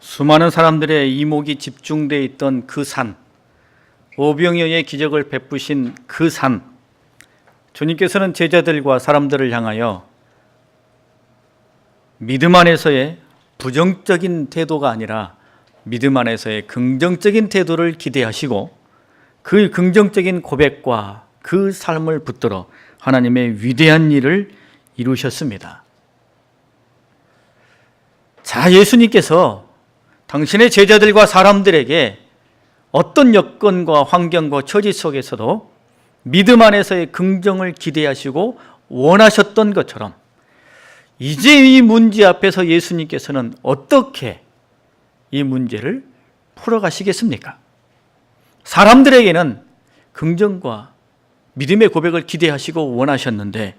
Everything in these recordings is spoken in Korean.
수많은 사람들의 이목이 집중되어 있던 그 산, 오병이어의 기적을 베푸신 그 산, 주님께서는 제자들과 사람들을 향하여 믿음 안에서의 부정적인 태도가 아니라 믿음 안에서의 긍정적인 태도를 기대하시고 그 긍정적인 고백과 그 삶을 붙들어 하나님의 위대한 일을 이루셨습니다. 자, 예수님께서 당신의 제자들과 사람들에게 어떤 여건과 환경과 처지 속에서도 믿음 안에서의 긍정을 기대하시고 원하셨던 것처럼 이제 이 문제 앞에서 예수님께서는 어떻게 이 문제를 풀어가시겠습니까? 사람들에게는 긍정과 믿음의 고백을 기대하시고 원하셨는데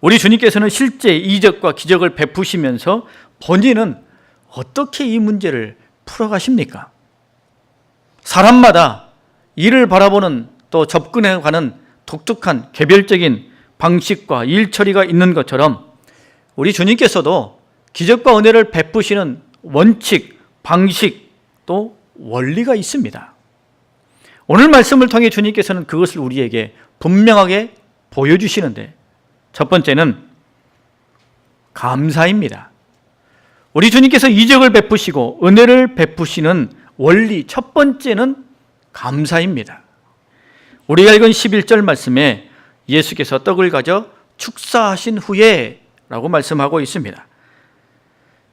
우리 주님께서는 실제 이적과 기적을 베푸시면서 본인은 어떻게 이 문제를 풀어가십니까? 사람마다 이를 바라보는 또 접근해가는 독특한 개별적인 방식과 일처리가 있는 것처럼 우리 주님께서도 기적과 은혜를 베푸시는 원칙, 방식, 또 원리가 있습니다. 오늘 말씀을 통해 주님께서는 그것을 우리에게 분명하게 보여주시는데 첫 번째는 감사입니다. 우리 주님께서 이적을 베푸시고 은혜를 베푸시는 원리 첫 번째는 감사입니다. 우리가 읽은 11절 말씀에 예수께서 떡을 가져 축사하신 후에 라고 말씀하고 있습니다.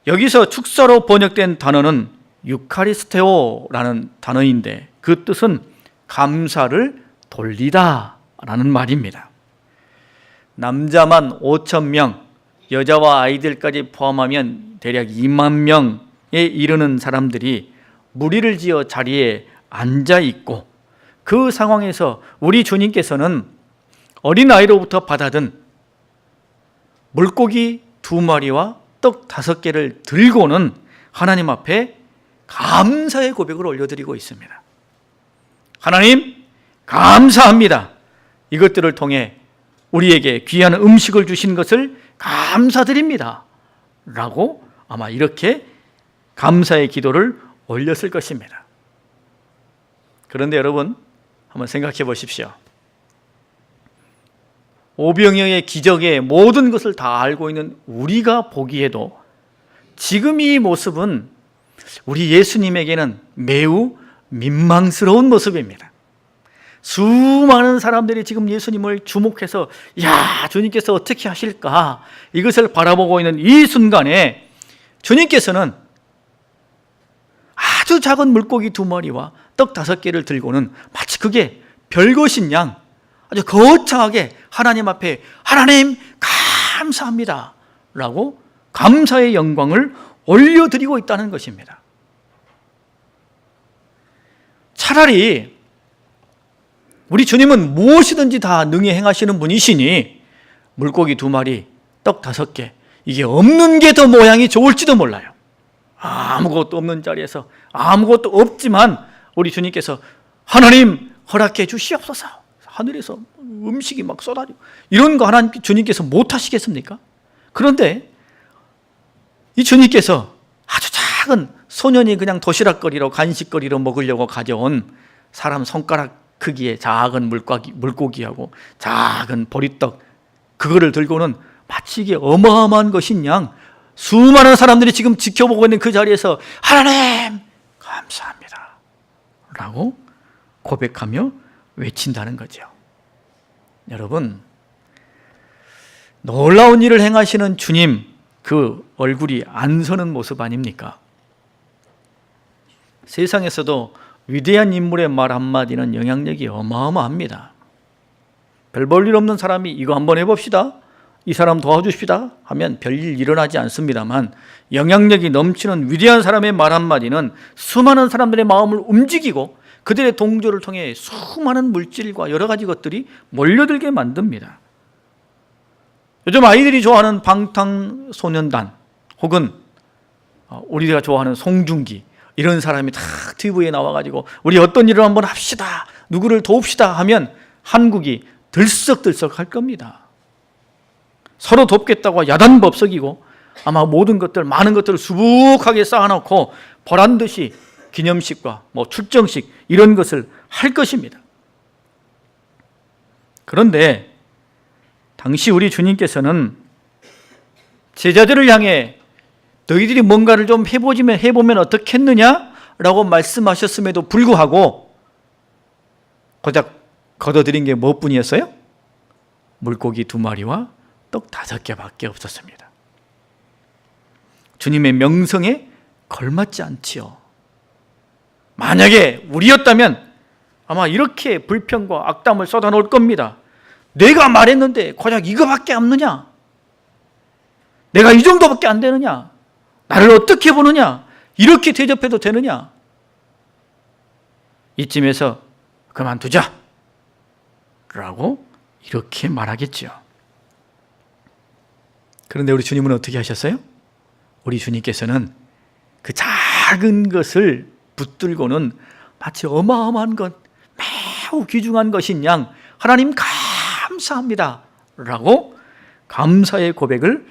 여기서 축사로 번역된 단어는 유카리스테오라는 단어인데 그 뜻은 감사를 돌리다 라는 말입니다. 남자만 5,000명, 여자와 아이들까지 포함하면 대략 2만 명에 이르는 사람들이 무리를 지어 자리에 앉아 있고 그 상황에서 우리 주님께서는 어린아이로부터 받아든 물고기 2마리와 떡 5개를 들고는 하나님 앞에 감사의 고백을 올려드리고 있습니다. 하나님 감사합니다. 이것들을 통해 우리에게 귀한 음식을 주신 것을 감사드립니다 라고 아마 이렇게 감사의 기도를 올렸을 것입니다. 그런데 여러분 한번 생각해 보십시오. 오병이어의 기적의 모든 것을 다 알고 있는 우리가 보기에도 지금 이 모습은 우리 예수님에게는 매우 민망스러운 모습입니다. 수많은 사람들이 지금 예수님을 주목해서 야, 주님께서 어떻게 하실까 이것을 바라보고 있는 이 순간에 주님께서는 아주 작은 물고기 2마리와 떡 5개를 들고는 마치 그게 별것인 양 아주 거창하게 하나님 앞에 하나님 감사합니다 라고 감사의 영광을 올려드리고 있다는 것입니다. 차라리 우리 주님은 무엇이든지 다 능히 행하시는 분이시니 물고기 2마리, 떡 5개 이게 없는 게 더 모양이 좋을지도 몰라요. 아무것도 없는 자리에서 아무것도 없지만 우리 주님께서 하나님 허락해 주시옵소서 하늘에서 음식이 막 쏟아지고 이런 거 하나님 주님께서 못 하시겠습니까? 그런데 이 주님께서 아주 작은 소년이 그냥 도시락거리로 간식거리로 먹으려고 가져온 사람 손가락 크기의 작은 물고기하고 작은 보리떡 그거를 들고는 마치 이게 어마어마한 것인 양 수많은 사람들이 지금 지켜보고 있는 그 자리에서 하나님 감사합니다 라고 고백하며 외친다는 거죠. 여러분 놀라운 일을 행하시는 주님 그 얼굴이 안 서는 모습 아닙니까? 세상에서도 위대한 인물의 말 한마디는 영향력이 어마어마합니다. 별 볼 일 없는 사람이 이거 한번 해봅시다 이 사람 도와주십시다 하면 별일 일어나지 않습니다만 영향력이 넘치는 위대한 사람의 말 한마디는 수많은 사람들의 마음을 움직이고 그들의 동조를 통해 수많은 물질과 여러 가지 것들이 몰려들게 만듭니다. 요즘 아이들이 좋아하는 방탄소년단 혹은 우리가 좋아하는 송중기 이런 사람이 다 TV에 나와가지고 우리 어떤 일을 한번 합시다 누구를 도웁시다 하면 한국이 들썩들썩 할 겁니다. 서로 돕겠다고 야단법석이고 아마 모든 것들, 많은 것들을 수북하게 쌓아놓고 보란듯이 기념식과 출정식 이런 것을 할 것입니다. 그런데 당시 우리 주님께서는 제자들을 향해 너희들이 뭔가를 좀 해보면 어떻겠느냐라고 말씀하셨음에도 불구하고 고작 거둬들인 게 무엇뿐이었어요? 물고기 2마리와 떡 5개밖에 없었습니다. 주님의 명성에 걸맞지 않지요. 만약에 우리였다면 아마 이렇게 불평과 악담을 쏟아놓을 겁니다. 내가 말했는데 고작 이거밖에 없느냐? 내가 이 정도밖에 안 되느냐? 나를 어떻게 보느냐? 이렇게 대접해도 되느냐? 이쯤에서 그만두자 라고 이렇게 말하겠죠. 그런데 우리 주님은 어떻게 하셨어요? 우리 주님께서는 그 작은 것을 붙들고는 마치 어마어마한 것, 매우 귀중한 것인 양 하나님 감사합니다 라고 감사의 고백을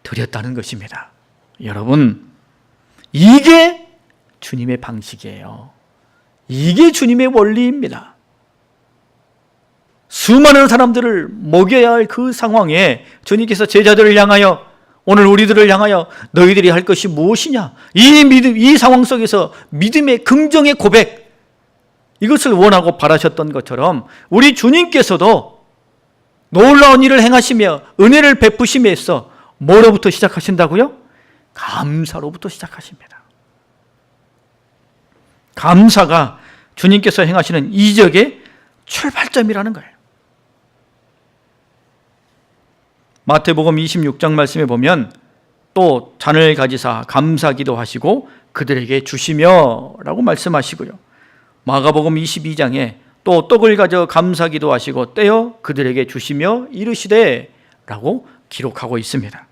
드렸다는 것입니다. 여러분, 이게 주님의 방식이에요. 이게 주님의 원리입니다. 수많은 사람들을 먹여야 할 그 상황에 주님께서 제자들을 향하여, 오늘 우리들을 향하여 너희들이 할 것이 무엇이냐? 이 상황 속에서 믿음의 긍정의 고백, 이것을 원하고 바라셨던 것처럼 우리 주님께서도 놀라운 일을 행하시며 은혜를 베푸심에서 뭐로부터 시작하신다고요? 감사로부터 시작하십니다. 감사가 주님께서 행하시는 이적의 출발점이라는 거예요. 마태복음 26장 말씀에 보면 또 잔을 가지사 감사기도 하시고 그들에게 주시며 라고 말씀하시고요. 마가복음 22장에 또 떡을 가져 감사기도 하시고 떼어 그들에게 주시며 이르시되 라고 기록하고 있습니다.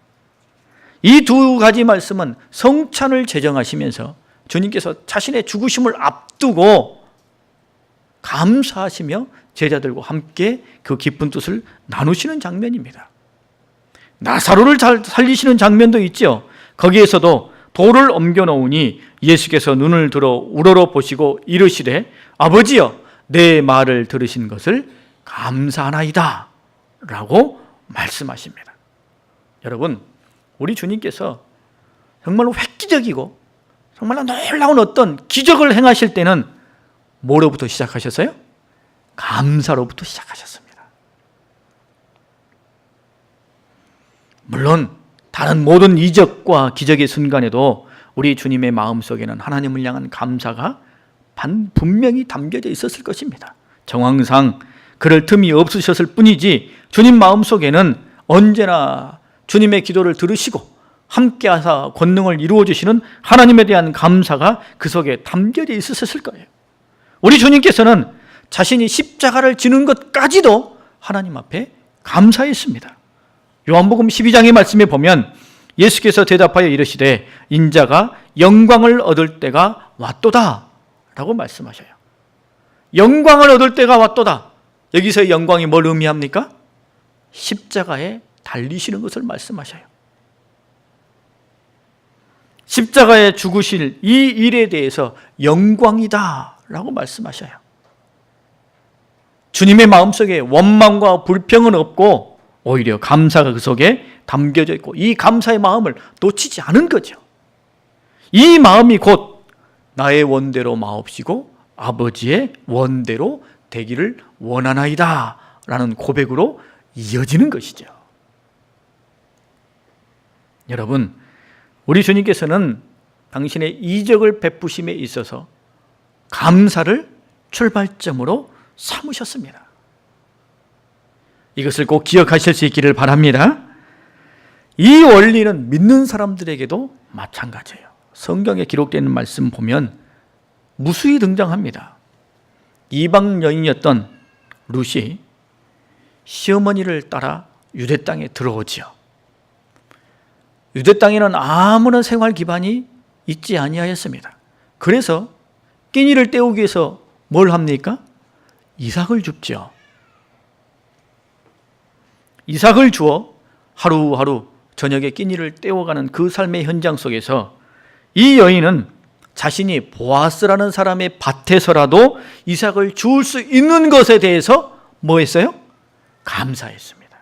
이 2가지 말씀은 성찬을 제정하시면서 주님께서 자신의 죽으심을 앞두고 감사하시며 제자들과 함께 그 기쁜 뜻을 나누시는 장면입니다. 나사로를 잘 살리시는 장면도 있죠. 거기에서도 돌을 옮겨 놓으니 예수께서 눈을 들어 우러러 보시고 이르시되 아버지여 내 말을 들으신 것을 감사하나이다 라고 말씀하십니다. 여러분, 우리 주님께서 정말로 획기적이고 정말로 놀라운 어떤 기적을 행하실 때는 뭐로부터 시작하셨어요? 감사로부터 시작하셨습니다. 물론 다른 모든 이적과 기적의 순간에도 우리 주님의 마음속에는 하나님을 향한 감사가 분명히 담겨져 있었을 것입니다. 정황상 그럴 틈이 없으셨을 뿐이지 주님 마음속에는 언제나 주님의 기도를 들으시고 함께하사 권능을 이루어주시는 하나님에 대한 감사가 그 속에 담겨져 있으셨을 거예요. 우리 주님께서는 자신이 십자가를 지는 것까지도 하나님 앞에 감사했습니다. 요한복음 12장의 말씀에 보면 예수께서 대답하여 이르시되 인자가 영광을 얻을 때가 왔도다 라고 말씀하셔요. 영광을 얻을 때가 왔도다. 여기서의 영광이 뭘 의미합니까? 십자가에 달리시는 것을 말씀하셔요. 십자가에 죽으실 이 일에 대해서 영광이다 라고 말씀하셔요. 주님의 마음속에 원망과 불평은 없고 오히려 감사가 그 속에 담겨져 있고 이 감사의 마음을 놓치지 않은 거죠. 이 마음이 곧 나의 원대로 마옵시고 아버지의 원대로 되기를 원하나이다 라는 고백으로 이어지는 것이죠. 여러분, 우리 주님께서는 당신의 이적을 베푸심에 있어서 감사를 출발점으로 삼으셨습니다. 이것을 꼭 기억하실 수 있기를 바랍니다. 이 원리는 믿는 사람들에게도 마찬가지예요. 성경에 기록되는 말씀 보면 무수히 등장합니다. 이방 여인이었던 룻이 시어머니를 따라 유대 땅에 들어오지요. 유대 땅에는 아무런 생활 기반이 있지 아니하였습니다. 그래서 끼니를 때우기 위해서 뭘 합니까? 이삭을 줍죠. 이삭을 주어 하루하루 저녁에 끼니를 때워가는 그 삶의 현장 속에서 이 여인은 자신이 보아스라는 사람의 밭에서라도 이삭을 주울 수 있는 것에 대해서 뭐 했어요? 감사했습니다.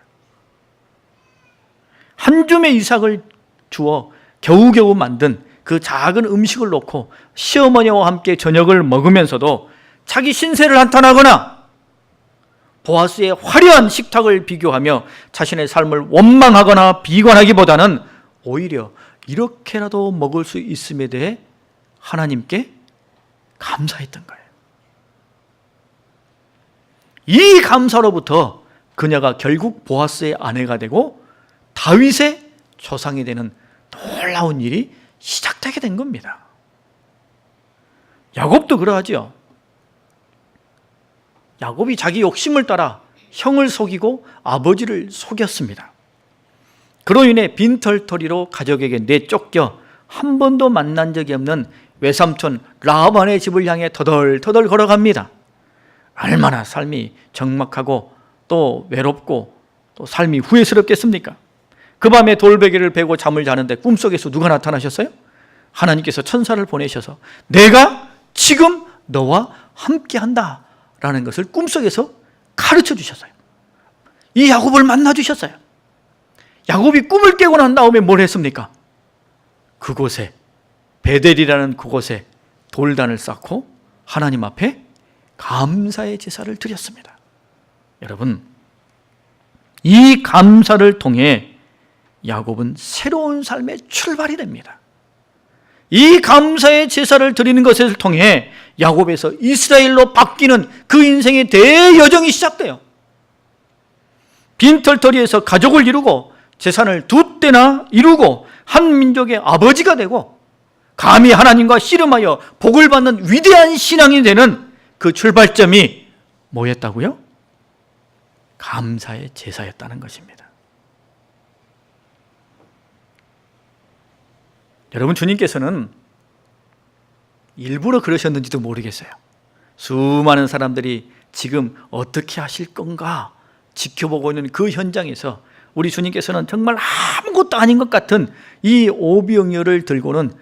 한 줌의 이삭을 주어 겨우겨우 만든 그 작은 음식을 놓고 시어머니와 함께 저녁을 먹으면서도 자기 신세를 한탄하거나 보아스의 화려한 식탁을 비교하며 자신의 삶을 원망하거나 비관하기보다는 오히려 이렇게라도 먹을 수 있음에 대해 하나님께 감사했던 거예요. 이 감사로부터 그녀가 결국 보아스의 아내가 되고 다윗의 조상이 되는 놀라운 일이 시작되게 된 겁니다. 야곱도 그러하지요. 야곱이 자기 욕심을 따라 형을 속이고 아버지를 속였습니다. 그로 인해 빈털터리로 가족에게 내쫓겨 한 번도 만난 적이 없는 외삼촌 라반의 집을 향해 터덜터덜 걸어갑니다. 얼마나 삶이 적막하고 또 외롭고 또 삶이 후회스럽겠습니까? 그 밤에 돌베개를 베고 잠을 자는데 꿈속에서 누가 나타나셨어요? 하나님께서 천사를 보내셔서 내가 지금 너와 함께한다 라는 것을 꿈속에서 가르쳐 주셨어요. 이 야곱을 만나 주셨어요. 야곱이 꿈을 깨고 난 다음에 뭘 했습니까? 그곳에 베델이라는 그곳에 돌단을 쌓고 하나님 앞에 감사의 제사를 드렸습니다. 여러분, 이 감사를 통해 야곱은 새로운 삶의 출발이 됩니다. 이 감사의 제사를 드리는 것을 통해 야곱에서 이스라엘로 바뀌는 그 인생의 대여정이 시작돼요. 빈털터리에서 가족을 이루고 재산을 두 때나 이루고 한 민족의 아버지가 되고 감히 하나님과 씨름하여 복을 받는 위대한 신앙이 되는 그 출발점이 뭐였다고요? 감사의 제사였다는 것입니다. 여러분, 주님께서는 일부러 그러셨는지도 모르겠어요. 수많은 사람들이 지금 어떻게 하실 건가 지켜보고 있는 그 현장에서 우리 주님께서는 정말 아무것도 아닌 것 같은 이 오병이어를 들고는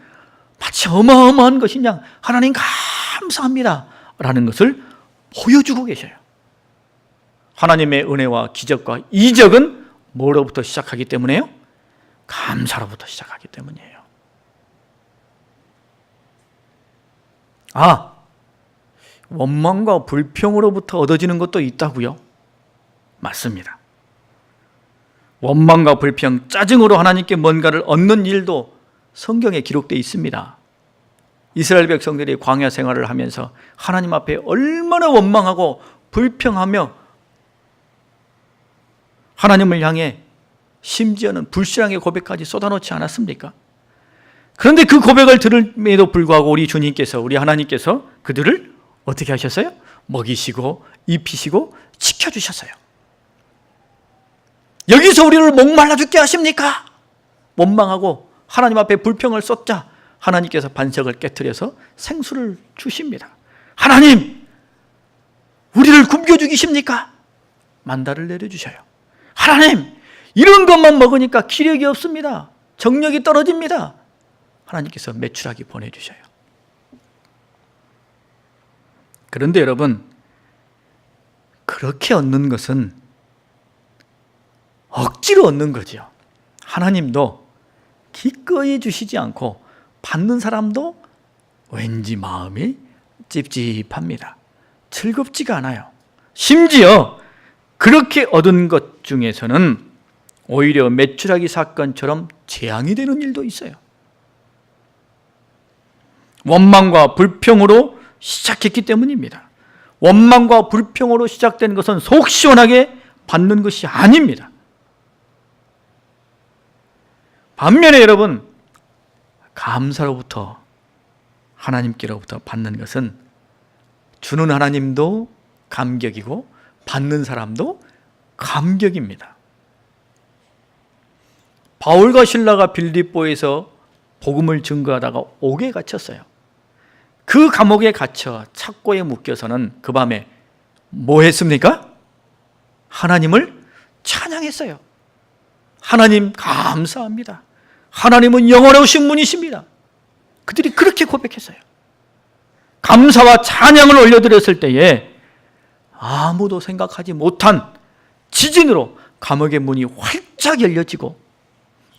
마치 어마어마한 것이냐, 하나님 감사합니다 라는 것을 보여주고 계셔요. 하나님의 은혜와 기적과 이적은 뭐로부터 시작하기 때문에요? 감사로부터 시작하기 때문이에요. 원망과 불평으로부터 얻어지는 것도 있다고요? 맞습니다. 원망과 불평, 짜증으로 하나님께 뭔가를 얻는 일도 성경에 기록되어 있습니다. 이스라엘 백성들이 광야 생활을 하면서 하나님 앞에 얼마나 원망하고 불평하며 하나님을 향해 심지어는 불신앙의 고백까지 쏟아놓지 않았습니까? 그런데 그 고백을 들음에도 불구하고 우리 주님께서, 우리 하나님께서 그들을 어떻게 하셨어요? 먹이시고 입히시고 지켜주셨어요. 여기서 우리를 목말라 죽게 하십니까? 원망하고 하나님 앞에 불평을 쏟자 하나님께서 반석을 깨트려서 생수를 주십니다. 하나님, 우리를 굶겨 죽이십니까? 만다를 내려주셔요. 하나님, 이런 것만 먹으니까 기력이 없습니다. 정력이 떨어집니다. 하나님께서 메추라기 보내주셔요. 그런데 여러분, 그렇게 얻는 것은 억지로 얻는 거죠. 하나님도 기꺼이 주시지 않고 받는 사람도 왠지 마음이 찝찝합니다. 즐겁지가 않아요. 심지어 그렇게 얻은 것 중에서는 오히려 메추라기 사건처럼 재앙이 되는 일도 있어요. 원망과 불평으로 시작했기 때문입니다. 원망과 불평으로 시작된 것은 속 시원하게 받는 것이 아닙니다. 반면에 여러분, 감사로부터 하나님께로부터 받는 것은 주는 하나님도 감격이고 받는 사람도 감격입니다. 바울과 실라가 빌립보에서 복음을 증거하다가 옥에 갇혔어요. 그 감옥에 갇혀 착고에 묶여서는 그 밤에 뭐 했습니까? 하나님을 찬양했어요. 하나님 감사합니다. 하나님은 영원하신 분이십니다. 그들이 그렇게 고백했어요. 감사와 찬양을 올려드렸을 때에 아무도 생각하지 못한 지진으로 감옥의 문이 활짝 열려지고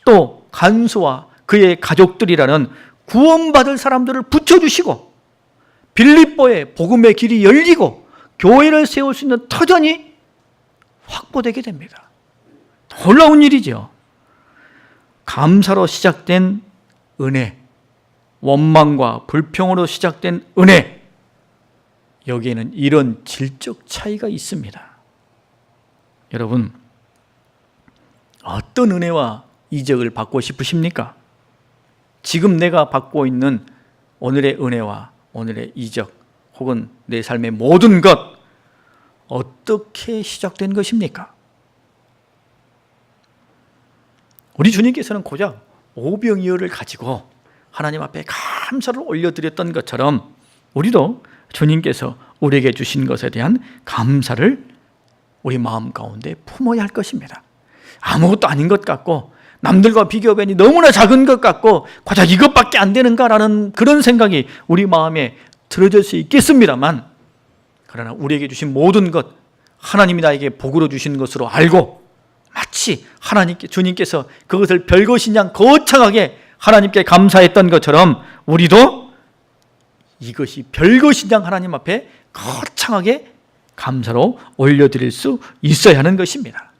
또 간수와 그의 가족들이라는 구원받을 사람들을 붙여주시고 빌립보에 복음의 길이 열리고 교회를 세울 수 있는 터전이 확보되게 됩니다. 놀라운 일이죠. 감사로 시작된 은혜, 원망과 불평으로 시작된 은혜, 여기에는 이런 질적 차이가 있습니다. 여러분, 어떤 은혜와 이적을 받고 싶으십니까? 지금 내가 받고 있는 오늘의 은혜와 오늘의 이적 혹은 내 삶의 모든 것, 어떻게 시작된 것입니까? 우리 주님께서는 고작 오병이어를 가지고 하나님 앞에 감사를 올려드렸던 것처럼 우리도 주님께서 우리에게 주신 것에 대한 감사를 우리 마음 가운데 품어야 할 것입니다. 아무것도 아닌 것 같고 남들과 비교하면 너무나 작은 것 같고 고작 이것밖에 안 되는가라는 그런 생각이 우리 마음에 들어질 수 있겠습니다만, 그러나 우리에게 주신 모든 것, 하나님이 나에게 복으로 주신 것으로 알고 마치 주님께서 그것을 별것인 양 거창하게 하나님께 감사했던 것처럼 우리도 이것이 별것인 양 하나님 앞에 거창하게 감사로 올려드릴 수 있어야 하는 것입니다.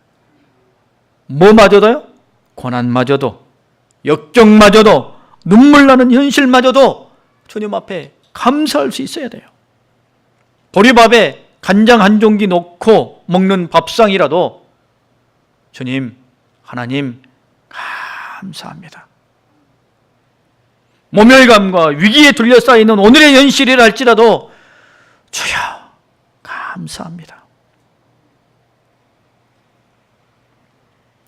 뭐마저도요? 고난마저도, 역경마저도, 눈물 나는 현실마저도 주님 앞에 감사할 수 있어야 돼요. 보리밥에 간장 한 종기 넣고 먹는 밥상이라도 주님, 하나님 감사합니다. 모멸감과 위기에 둘러싸여 있는 오늘의 현실이라 할지라도 주여 감사합니다.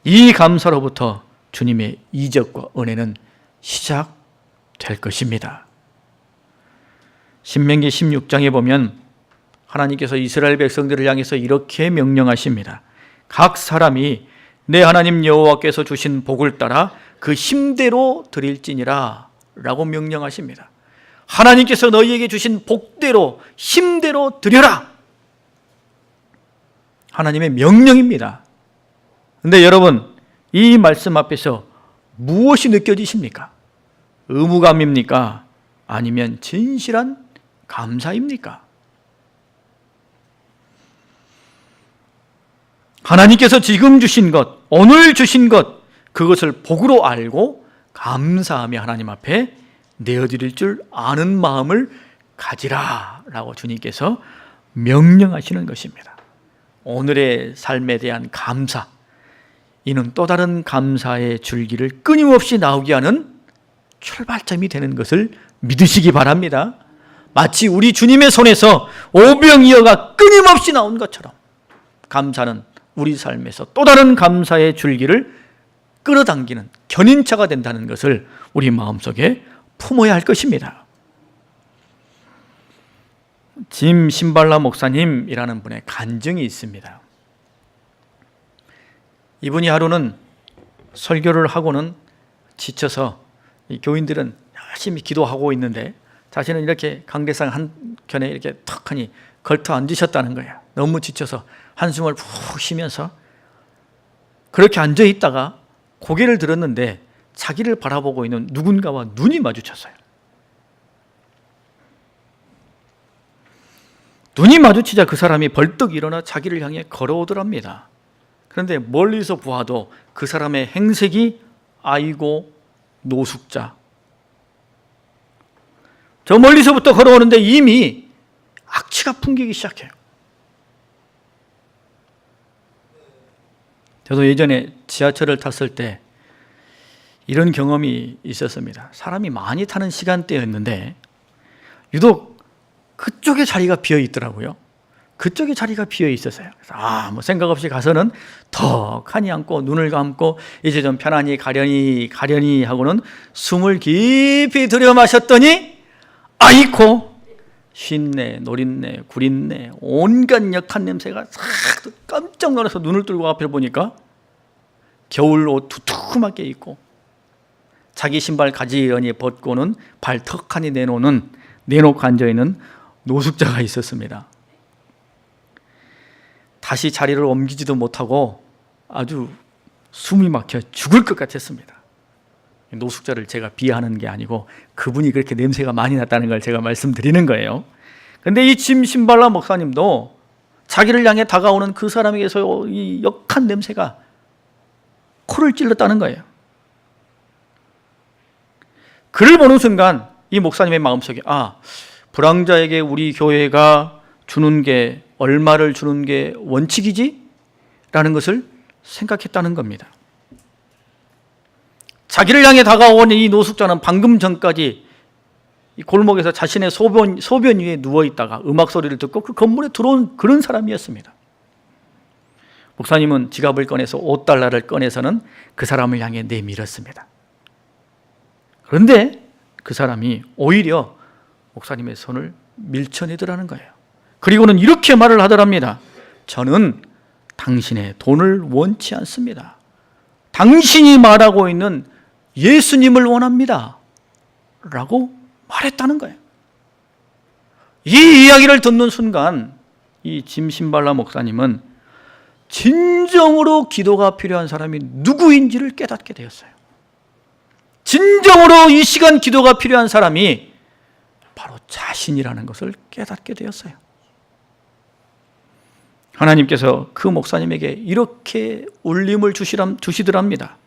이 감사로부터 주님의 이적과 은혜는 시작될 것입니다. 신명기 16장에 보면 하나님께서 이스라엘 백성들을 향해서 이렇게 명령하십니다. 각 사람이 내 하나님 여호와께서 주신 복을 따라 그 힘대로 드릴지니라 라고 명령하십니다. 하나님께서 너희에게 주신 복대로 힘대로 드려라. 하나님의 명령입니다. 그런데 여러분, 이 말씀 앞에서 무엇이 느껴지십니까? 의무감입니까? 아니면 진실한 감사입니까? 하나님께서 지금 주신 것, 오늘 주신 것, 그것을 복으로 알고 감사하며 하나님 앞에 내어드릴 줄 아는 마음을 가지라 라고 주님께서 명령하시는 것입니다. 오늘의 삶에 대한 감사, 이는 또 다른 감사의 줄기를 끊임없이 나오게 하는 출발점이 되는 것을 믿으시기 바랍니다. 마치 우리 주님의 손에서 오병이어가 끊임없이 나온 것처럼 감사는 우리 삶에서 또 다른 감사의 줄기를 끌어당기는 견인차가 된다는 것을 우리 마음속에 품어야 할 것입니다. 짐 신발라 목사님이라는 분의 간증이 있습니다. 이분이 하루는 설교를 하고는 지쳐서 이 교인들은 열심히 기도하고 있는데 자신은 이렇게 강대상 한켠에 이렇게 턱하니 걸터 앉으셨다는 거예요. 너무 지쳐서 한숨을 푹 쉬면서 그렇게 앉아 있다가 고개를 들었는데 자기를 바라보고 있는 누군가와 눈이 마주쳤어요. 눈이 마주치자 그 사람이 벌떡 일어나 자기를 향해 걸어오더랍니다. 그런데 멀리서 보아도 그 사람의 행색이 아이고 노숙자. 저 멀리서부터 걸어오는데 이미 악취가 풍기기 시작해요. 저도 예전에 지하철을 탔을 때 이런 경험이 있었습니다. 사람이 많이 타는 시간대였는데 유독 그쪽에 자리가 비어 있더라고요. 그쪽에 자리가 비어 있었어요. 그래서 뭐 생각 없이 가서는 턱하니 앉고 눈을 감고 이제 좀 편안히 가려니 하고는 숨을 깊이 들여 마셨더니 아이코 쉰내, 노린내, 구린내, 온갖 역한 냄새가 싹 깜짝 놀라서 눈을 뜨고 앞을 보니까 겨울 옷 두툼하게 입고 자기 신발 가지런히 벗고는 발 턱하니 내놓고 앉아있는 노숙자가 있었습니다. 다시 자리를 옮기지도 못하고 아주 숨이 막혀 죽을 것 같았습니다. 노숙자를 제가 비하하는 게 아니고 그분이 그렇게 냄새가 많이 났다는 걸 제가 말씀드리는 거예요. 그런데 이 짐 신발라 목사님도 자기를 향해 다가오는 그 사람에게서 이 역한 냄새가 코를 찔렀다는 거예요. 그를 보는 순간 이 목사님의 마음속에 불황자에게 우리 교회가 주는 게 얼마를 주는 게 원칙이지? 라는 것을 생각했다는 겁니다. 자기를 향해 다가온 이 노숙자는 방금 전까지 이 골목에서 자신의 소변 위에 누워있다가 음악 소리를 듣고 그 건물에 들어온 그런 사람이었습니다. 목사님은 지갑을 꺼내서 $5를 꺼내서는 그 사람을 향해 내밀었습니다. 그런데 그 사람이 오히려 목사님의 손을 밀쳐내더라는 거예요. 그리고는 이렇게 말을 하더랍니다. 저는 당신의 돈을 원치 않습니다. 당신이 말하고 있는 예수님을 원합니다. 라고 말했다는 거예요. 이 이야기를 듣는 순간 이 짐 신발라 목사님은 진정으로 기도가 필요한 사람이 누구인지를 깨닫게 되었어요. 진정으로 이 시간 기도가 필요한 사람이 바로 자신이라는 것을 깨닫게 되었어요. 하나님께서 그 목사님에게 이렇게 울림을 주시더랍니다.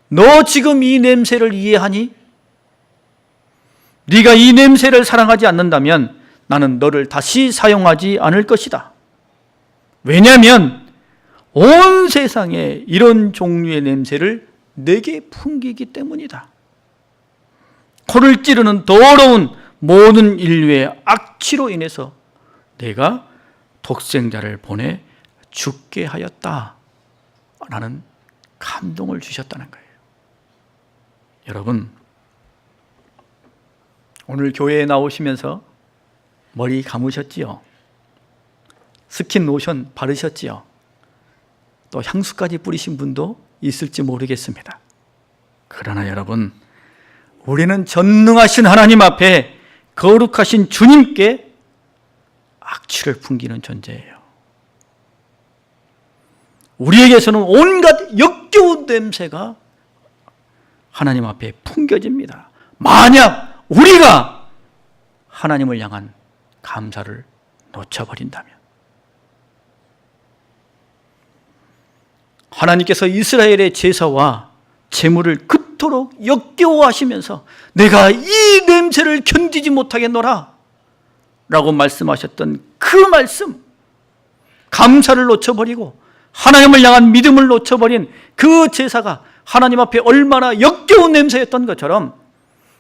너 지금 이 냄새를 이해하니? 네가 이 냄새를 사랑하지 않는다면 나는 너를 다시 사용하지 않을 것이다. 왜냐하면 온 세상에 이런 종류의 냄새를 내게 풍기기 때문이다. 코를 찌르는 더러운 모든 인류의 악취로 인해서 내가 독생자를 보내 죽게 하였다. 라는 감동을 주셨다는 거예요. 여러분, 오늘 교회에 나오시면서 머리 감으셨지요? 스킨 로션 바르셨지요? 또 향수까지 뿌리신 분도 있을지 모르겠습니다. 그러나 여러분, 우리는 전능하신 하나님 앞에 거룩하신 주님께 악취를 풍기는 존재예요. 우리에게서는 온갖 역겨운 냄새가 하나님 앞에 풍겨집니다. 만약 우리가 하나님을 향한 감사를 놓쳐버린다면, 하나님께서 이스라엘의 제사와 제물을 그토록 역겨워하시면서 내가 이 냄새를 견디지 못하겠노라 라고 말씀하셨던 그 말씀, 감사를 놓쳐버리고 하나님을 향한 믿음을 놓쳐버린 그 제사가 하나님 앞에 얼마나 역겨운 냄새였던 것처럼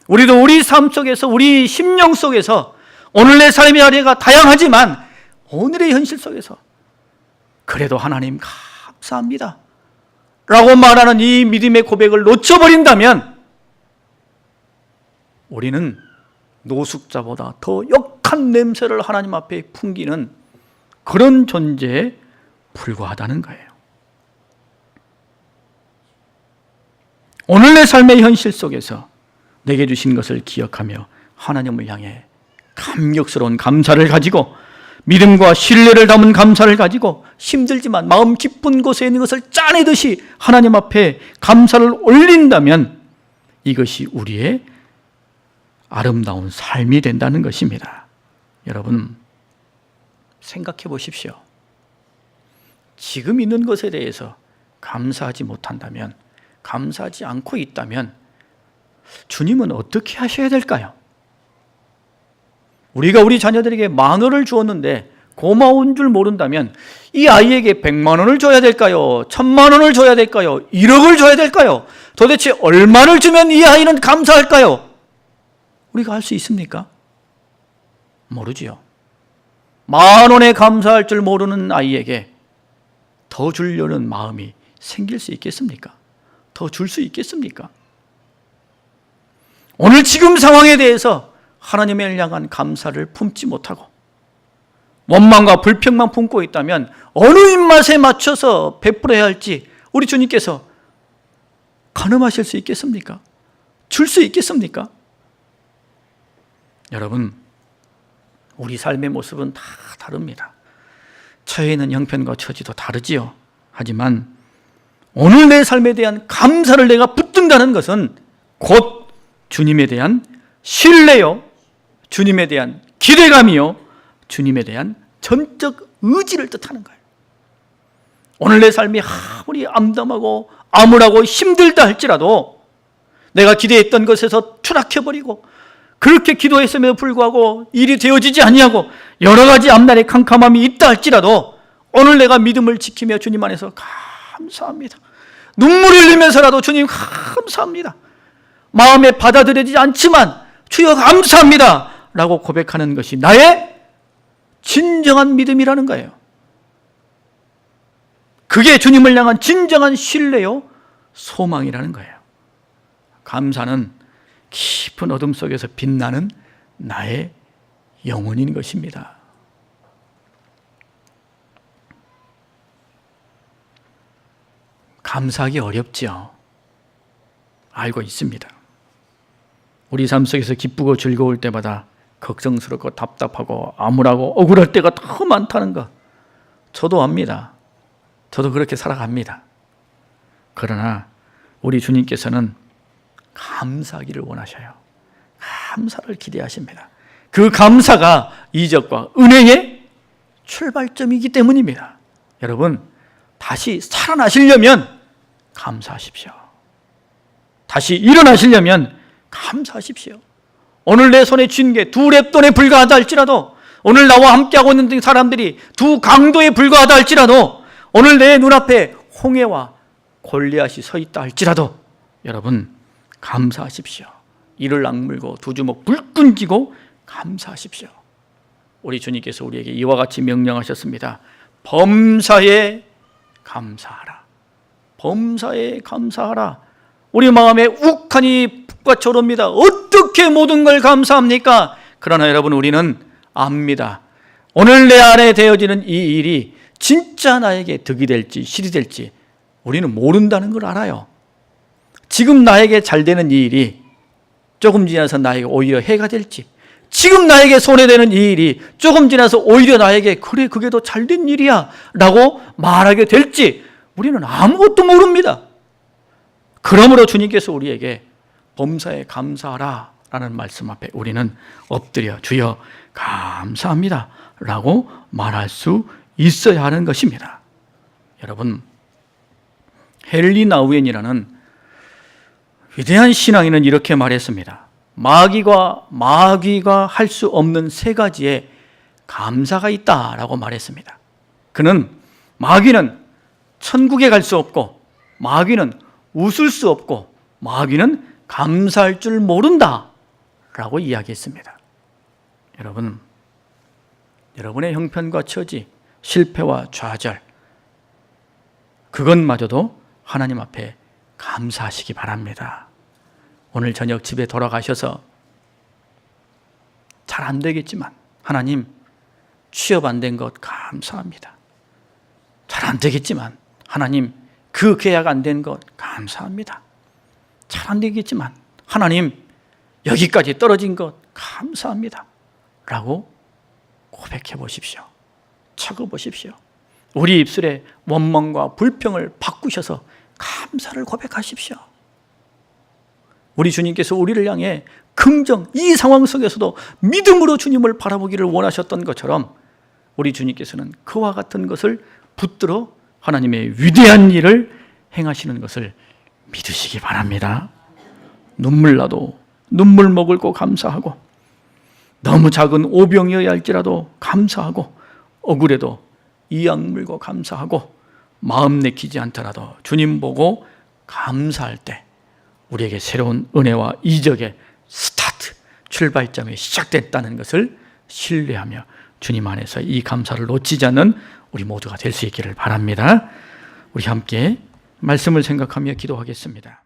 우리도 우리 삶 속에서, 우리 심령 속에서 오늘의 삶의 아래가 다양하지만 오늘의 현실 속에서 그래도 하나님 감사합니다 라고 말하는 이 믿음의 고백을 놓쳐버린다면 우리는 노숙자보다 더 역한 냄새를 하나님 앞에 풍기는 그런 존재에 불과하다는 거예요. 오늘 내 삶의 현실 속에서 내게 주신 것을 기억하며 하나님을 향해 감격스러운 감사를 가지고 믿음과 신뢰를 담은 감사를 가지고 힘들지만 마음 기쁜 곳에 있는 것을 짜내듯이 하나님 앞에 감사를 올린다면 이것이 우리의 아름다운 삶이 된다는 것입니다. 여러분, 생각해 보십시오. 지금 있는 것에 대해서 감사하지 못한다면, 감사하지 않고 있다면 주님은 어떻게 하셔야 될까요? 우리가 우리 자녀들에게 10,000원을 주었는데 고마운 줄 모른다면 이 아이에게 100,000원을 줘야 될까요? 1,000,000원을 줘야 될까요? 1억을 줘야 될까요? 도대체 얼마를 주면 이 아이는 감사할까요? 우리가 할 수 있습니까? 모르지요. 10,000원에 감사할 줄 모르는 아이에게 더 주려는 마음이 생길 수 있겠습니까? 더 줄 수 있겠습니까? 오늘 지금 상황에 대해서 하나님을 향한 감사를 품지 못하고 원망과 불평만 품고 있다면 어느 입맛에 맞춰서 베풀어야 할지 우리 주님께서 가늠하실 수 있겠습니까? 줄 수 있겠습니까? 여러분, 우리 삶의 모습은 다 다릅니다. 처해 있는 형편과 처지도 다르지요. 하지만 오늘 내 삶에 대한 감사를 내가 붙든다는 것은 곧 주님에 대한 신뢰요, 주님에 대한 기대감이요, 주님에 대한 전적 의지를 뜻하는 거예요. 오늘 내 삶이 아무리 암담하고 암울하고 힘들다 할지라도 내가 기대했던 것에서 추락해버리고 그렇게 기도했음에도 불구하고 일이 되어지지 아니하고 여러 가지 앞날의 캄캄함이 있다 할지라도 오늘 내가 믿음을 지키며 주님 안에서 감사합니다. 눈물을 흘리면서라도 주님 감사합니다. 마음에 받아들여지지 않지만 주여 감사합니다 라고 고백하는 것이 나의 진정한 믿음이라는 거예요. 그게 주님을 향한 진정한 신뢰요, 소망이라는 거예요. 감사는 깊은 어둠 속에서 빛나는 나의 영혼인 것입니다. 감사하기 어렵죠. 알고 있습니다. 우리 삶 속에서 기쁘고 즐거울 때마다 걱정스럽고 답답하고 암울하고 억울할 때가 더 많다는 거 저도 압니다. 저도 그렇게 살아갑니다. 그러나 우리 주님께서는 감사하기를 원하셔요. 감사를 기대하십니다. 그 감사가 이적과 은혜의 출발점이기 때문입니다. 여러분, 다시 살아나시려면 감사하십시오. 다시 일어나시려면 감사하십시오. 오늘 내 손에 쥔 게 두 렙돈에 불과하다 할지라도, 오늘 나와 함께하고 있는 사람들이 두 강도에 불과하다 할지라도, 오늘 내 눈앞에 홍해와 골리앗이 서 있다 할지라도 여러분 감사하십시오. 이를 악물고 두 주먹 불끈 쥐고 감사하십시오. 우리 주님께서 우리에게 이와 같이 명령하셨습니다. 범사에 감사하라. 범사에 감사하라. 우리 마음에 욱하니 북받쳐옵니다. 어떻게 모든 걸 감사합니까? 그러나 여러분, 우리는 압니다. 오늘 내 안에 되어지는 이 일이 진짜 나에게 득이 될지 실이 될지 우리는 모른다는 걸 알아요. 지금 나에게 잘 되는 이 일이 조금 지나서 나에게 오히려 해가 될지, 지금 나에게 손해되는 이 일이 조금 지나서 오히려 나에게 그래 그게 더 잘된 일이야 라고 말하게 될지 우리는 아무것도 모릅니다. 그러므로 주님께서 우리에게 범사에 감사하라 라는 말씀 앞에 우리는 엎드려 주여 감사합니다 라고 말할 수 있어야 하는 것입니다. 여러분, 헨리 나우엔이라는 위대한 신앙인은 이렇게 말했습니다. 마귀가 할 수 없는 세 가지의 감사가 있다라고 말했습니다. 그는 마귀는 천국에 갈 수 없고, 마귀는 웃을 수 없고, 마귀는 감사할 줄 모른다 라고 이야기했습니다. 여러분, 여러분의 형편과 처지, 실패와 좌절, 그것마저도 하나님 앞에 감사하시기 바랍니다. 오늘 저녁 집에 돌아가셔서 잘 안 되겠지만 하나님, 취업 안 된 것 감사합니다. 잘 안 되겠지만 하나님, 그 계약 안 된 것 감사합니다. 잘 안 되겠지만 하나님, 여기까지 떨어진 것 감사합니다 라고 고백해 보십시오. 적어 보십시오. 우리 입술에 원망과 불평을 바꾸셔서 감사를 고백하십시오. 우리 주님께서 우리를 향해 긍정, 이 상황 속에서도 믿음으로 주님을 바라보기를 원하셨던 것처럼 우리 주님께서는 그와 같은 것을 붙들어 하나님의 위대한 일을 행하시는 것을 믿으시기 바랍니다. 눈물 나도 눈물 머금고 감사하고, 너무 작은 오병이어야 할지라도 감사하고, 억울해도 이악 물고 감사하고, 마음 내키지 않더라도 주님 보고 감사할 때 우리에게 새로운 은혜와 이적의 스타트, 출발점이 시작됐다는 것을 신뢰하며 주님 안에서 이 감사를 놓치지 않는 우리 모두가 될 수 있기를 바랍니다. 우리 함께 말씀을 생각하며 기도하겠습니다.